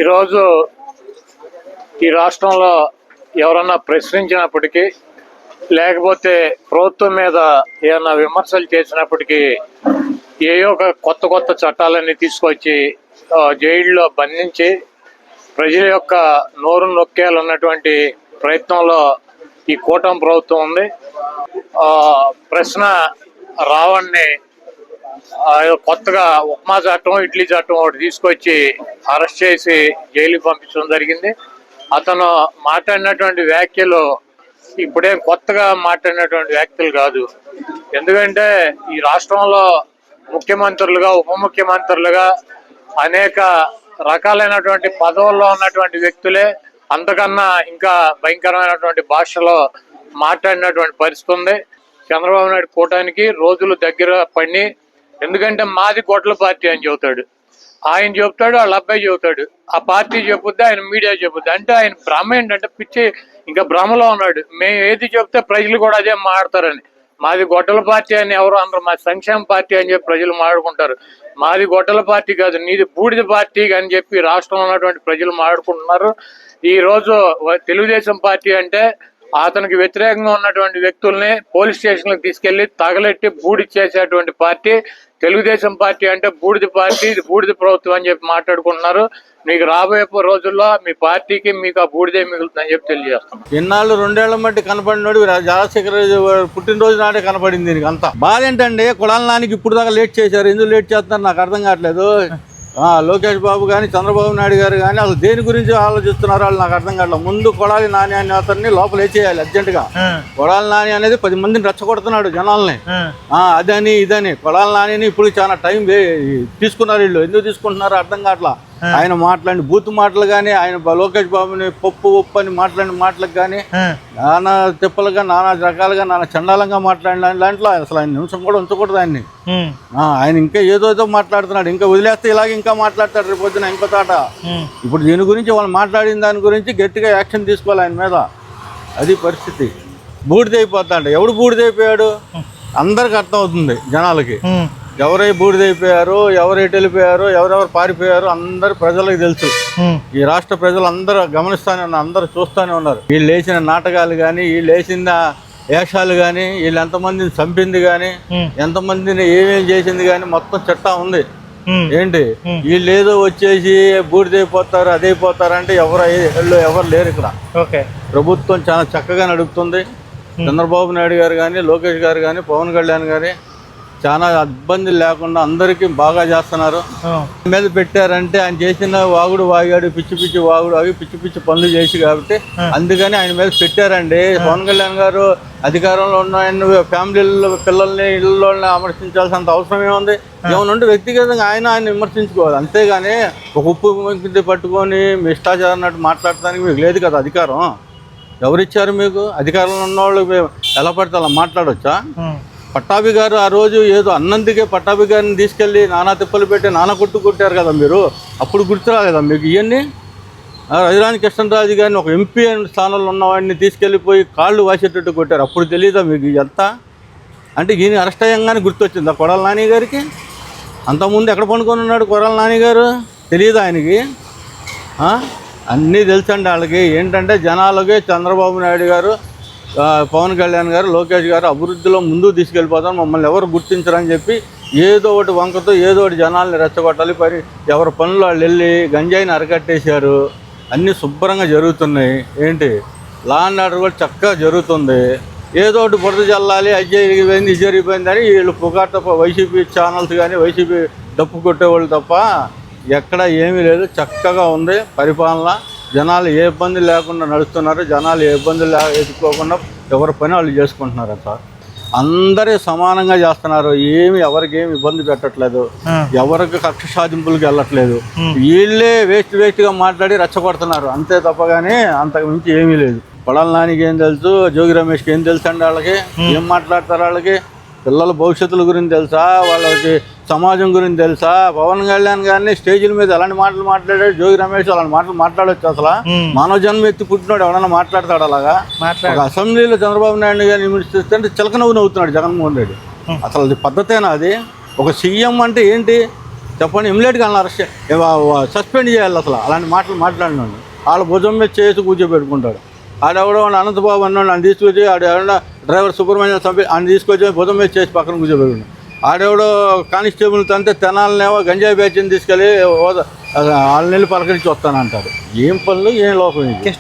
ఈరోజు ఈ రాష్ట్రంలో ఎవరన్నా ప్రశ్నించినప్పటికీ లేకపోతే ప్రభుత్వం మీద ఏమైనా విమర్శలు చేసినప్పటికీ ఏయో ఒక కొత్త చట్టాలన్నీ తీసుకొచ్చి జైల్లో బంధించి ప్రజల యొక్క నోరు నొక్కేయాలన్నటువంటి ప్రయత్నంలో ఈ కూటమి ప్రభుత్వం ఉంది. ప్రశ్న రావణ్ణి కొత్తగా ఉప్మా చట్టం, ఇడ్లీ చట్టం ఒకటి తీసుకొచ్చి అరెస్ట్ చేసి జైలుకి పంపించడం జరిగింది. అతను మాట్లాడినటువంటి వ్యాఖ్యలు ఇప్పుడేం కొత్తగా మాట్లాడినటువంటి వ్యాఖ్యలు కాదు. ఎందుకంటే ఈ రాష్ట్రంలో ముఖ్యమంత్రులుగా, ఉప ముఖ్యమంత్రులుగా అనేక రకాలైనటువంటి పదవుల్లో ఉన్నటువంటి వ్యక్తులే అంతకన్నా ఇంకా భయంకరమైనటువంటి భాషలో మాట్లాడినటువంటి పరిస్థితి ఉంది. చంద్రబాబు నాయుడు కూటానికి రోజులు దగ్గర పడి, ఎందుకంటే మాది గొడ్ల పార్టీ అని చెబుతాడు, ఆయన చెబుతాడు, వాళ్ళ అబ్బాయి చెబుతాడు, ఆ పార్టీ చెబుద్ది, ఆయన మీడియా చెబుద్ది. అంటే ఆయన భ్రమ ఏంటంటే పిచ్చి, ఇంకా భ్రమలో ఉన్నాడు. మేము ఏది చెప్తే ప్రజలు కూడా అదే మాట్లాడతారని. మాది గొడ్డల పార్టీ అని ఎవరు అందరూ, మాది సంక్షేమ పార్టీ అని చెప్పి ప్రజలు మాట్లాడుకుంటారు. మాది గొడ్డల పార్టీ కాదు, నీది బూడిద పార్టీ అని చెప్పి రాష్ట్రంలో ఉన్నటువంటి ప్రజలు మాట్లాడుకుంటున్నారు. ఈ రోజు తెలుగుదేశం పార్టీ అంటే అతనికి వ్యతిరేకంగా ఉన్నటువంటి వ్యక్తుల్ని పోలీస్ స్టేషన్లకు తీసుకెళ్లి తగలెట్టి బూడి చేసేటువంటి పార్టీ తెలుగుదేశం పార్టీ. అంటే బూడిద పార్టీ, ఇది బూడిద ప్రభుత్వం అని చెప్పి మాట్లాడుకుంటున్నారు. మీకు రాబోయే రోజుల్లో మీ పార్టీకి మీకు ఆ బూడిదే మిగులుతుందని చెప్పి తెలియజేస్తాం. ఇన్నాళ్ళు 2 ఏళ్ల మట్టి కనపడినాడు రాజశేఖర పుట్టినరోజు నాటే కనపడింది. దీనికి అంతా బాధ ఏంటంటే కొడాల నానికి ఇప్పుడు దాకా లేట్ చేశారు. ఎందుకు లేట్ చేస్తున్నారు నాకు అర్థం కావట్లేదు. లోకేష్ బాబు కానీ చంద్రబాబు నాయుడు గారు కానీ అసలు దేని గురించి ఆలోచిస్తున్నారు వాళ్ళు నాకు అర్థం కావట్లేదు. ముందు కొడాలి నాని అనే అతన్ని లోపల వేసేయాలి అర్జెంటుగా. కొడాలి నాని అనేది 10 మందిని రెచ్చగొడుతున్నాడు జనాల్ని. అదని ఇదని కొడాలి నానిని ఇప్పుడు చాలా టైం తీసుకున్నారు వీళ్ళు. ఎందుకు తీసుకుంటున్నారో అర్థం కావట్లా. ఆయన మాట్లాడిన బూత్ మాటలు కానీ, ఆయన లోకేష్ బాబుని పప్పు ఉప్పు అని మాట్లాడిన మాటలకు కానీ, నానా తిప్పలుగా, నానా రకాలుగా, నానా చండాలంగా మాట్లాడిన దాంట్లో అసలు ఆయన నిమిషం కూడా ఉంచకూడదు ఆయన్ని. ఆయన ఇంకా ఏదో మాట్లాడుతున్నాడు. ఇంకా వదిలేస్తే ఇలాగే ఇంకా మాట్లాడతాడు రేపు పొద్దున ఇంకో తాట. ఇప్పుడు దీని గురించి వాళ్ళు మాట్లాడిన దాని గురించి గట్టిగా యాక్షన్ తీసుకోవాలి ఆయన మీద. అది పరిస్థితి. బూడిదైపోతాడు. ఎవడు బూడిదైపోయాడు అందరికి అర్థం అవుతుంది జనాలకి. ఎవరై బూడిదైపోయారు, ఎవరు ఎటు వెళ్ళిపోయారు, ఎవరెవరు పారిపోయారు అందరు ప్రజలకు తెలుసు. ఈ రాష్ట్ర ప్రజలు అందరూ గమనిస్తూనే ఉన్నారు, అందరూ చూస్తూనే ఉన్నారు. వీళ్ళు వేసిన నాటకాలు కానీ, వీళ్ళు వేసిన వేషాలు కానీ, వీళ్ళు ఎంతమందిని చంపింది కానీ, ఎంతమందిని ఏమేమి చేసింది కానీ మొత్తం చట్టం ఉంది. ఏంటి వీళ్ళు ఏదో వచ్చేసి బూడిదైపోతారు అదైపోతారు అంటే ఎవరు లేరు ఇక్కడ. ప్రభుత్వం చాలా చక్కగా నడుపుతుంది. చంద్రబాబు నాయుడు గారు కానీ, లోకేష్ గారు కానీ, పవన్ కళ్యాణ్ గారి చాలా ఇబ్బంది లేకుండా అందరికీ బాగా చేస్తున్నారు. మీద పెట్టారంటే ఆయన చేసిన వాగుడు వాగాడు, పిచ్చి వాగుడు వాగి పిచ్చి పనులు చేసి కాబట్టి అందుకని ఆయన మీద పెట్టారండి. పవన్ కళ్యాణ్ గారు అధికారంలో ఉన్న ఆయన ఫ్యామిలీలో పిల్లల్ని ఇళ్ళని విమర్శించాల్సినంత అవసరం ఏముంది? ఏమన్నా వ్యక్తిగతంగా ఆయన విమర్శించుకోవాలి. అంతేగాని ఒక ఉప్పు మంచి పట్టుకొని మీ ఇష్టాచారం అన్నట్టు మాట్లాడటానికి మీకు లేదు కదా అధికారం. ఎవరిచ్చారు మీకు? అధికారంలో ఉన్నవాళ్ళు ఎలా పడితే అలా మాట్లాడవచ్చా? పట్టాభి గారు ఆ రోజు ఏదో అన్నందుకే పట్టాభి గారిని తీసుకెళ్ళి నానా తిప్పలు పెట్టి నానా కొట్టారు కదా మీరు. అప్పుడు గుర్తురా కదా మీకు ఇవన్నీ? రజరాని కృష్ణరాజు గారిని ఒక ఎంపీ స్థానంలో ఉన్నవాడిని తీసుకెళ్ళిపోయి కాళ్ళు వాసేటట్టు కొట్టారు. అప్పుడు తెలియదా మీకు ఎంత? అంటే ఈయన అరెస్ట్ అయ్యంగానే గుర్తొచ్చిందా కొడాల నాని గారికి? అంతకుముందు ఎక్కడ పండుకొని ఉన్నాడు కొడాల నాని గారు? తెలియదు ఆయనకి? అన్నీ తెలుసండి వాళ్ళకి. ఏంటంటే జనాలకి చంద్రబాబు నాయుడు గారు, పవన్ కళ్యాణ్ గారు, లోకేష్ గారు అభివృద్ధిలో ముందుకు తీసుకెళ్ళిపోతాం, మమ్మల్ని ఎవరు గుర్తించరని చెప్పి ఏదో ఒకటి వంకతో ఏదో ఒకటి జనాల్ని రెచ్చగొట్టాలి. ఎవరి పనులు వాళ్ళు వెళ్ళి గంజాయిని అరకట్టేశారు. అన్నీ శుభ్రంగా జరుగుతున్నాయి. ఏంటి లా అండ్ ఆర్డర్ కూడా చక్కగా జరుగుతుంది. ఏదో ఒకటి బురద చల్లాలి, అది జరిగిపోయింది ఇది జరిగిపోయిందని వీళ్ళు పుకార్ తప్ప, వైసీపీ ఛానల్స్ కానీ వైసీపీ డప్పు కొట్టేవాళ్ళు తప్ప ఎక్కడ ఏమీ లేదు. చక్కగా ఉంది పరిపాలన. జనాలు ఏ ఇబ్బంది లేకుండా నడుస్తున్నారు. జనాలు ఏ ఇబ్బంది ఎదుర్కోకుండా ఎవరి పని వాళ్ళు చేసుకుంటున్నారు. సార్ అందరూ సమానంగా చేస్తున్నారు. ఎవరికి ఏమి ఇబ్బంది పెట్టట్లేదు. ఎవరికి కక్ష సాధింపులకు వెళ్ళట్లేదు. వీళ్ళే వేస్ట్గా మాట్లాడి రెచ్చగొడుతున్నారు అంతే తప్పగానే అంతకు మించి ఏమీ లేదు. కొడాల నానికి ఏం తెలుసు, జోగి రమేష్కి ఏం తెలుసు అండి? వాళ్ళకి ఏం మాట్లాడతారు? వాళ్ళకి పిల్లల భవిష్యత్తుల గురించి తెలుసా? వాళ్ళకి సమాజం గురించి తెలుసా? పవన్ కళ్యాణ్ గారిని స్టేజీల మీద ఎలాంటి మాటలు మాట్లాడాడు, జోగి రమేష్ అలాంటి మాటలు మాట్లాడవచ్చు? అసలు మానవ జన్మ ఎత్తి పుట్టినాడు ఎవడన్నా మాట్లాడతాడు అలాగా? ఒక అసెంబ్లీలో చంద్రబాబు నాయుడు గారిని విమర్శిస్తుంటే చిలక నవ్వుతున్నాడు జగన్మోహన్ రెడ్డి. అసలు అది పద్ధతేనా? అది ఒక సీఎం అంటే ఏంటి? చెప్పండి, ఇమ్మీడియట్గా వాళ్ళని సస్పెండ్ చేయాలి. అసలు అలాంటి మాటలు మాట్లాడినాడు వాళ్ళ భుజం మీద చేసి కూర్చోబెట్టుకుంటాడు. ఆడెవడో అనంతబాబు అన్నాడు, ఆయన తీసుకొచ్చి ఆడెవడో డ్రైవర్ సుబ్రహ్మణ్యం చంపి ఆయన తీసుకొచ్చి భుజం మీద చేసి పక్కన కూర్చోబెట్టుకున్నాడు. ఆడెవడో కానిస్టేబుల్ తంటే తెనాలనేమో గంజాయి బ్యాచ్ని తీసుకెళ్ళి వాళ్ళ నీళ్ళు పలకరించి వస్తానంటాడు. ఏం పనులు, ఏం లోపం ఇది.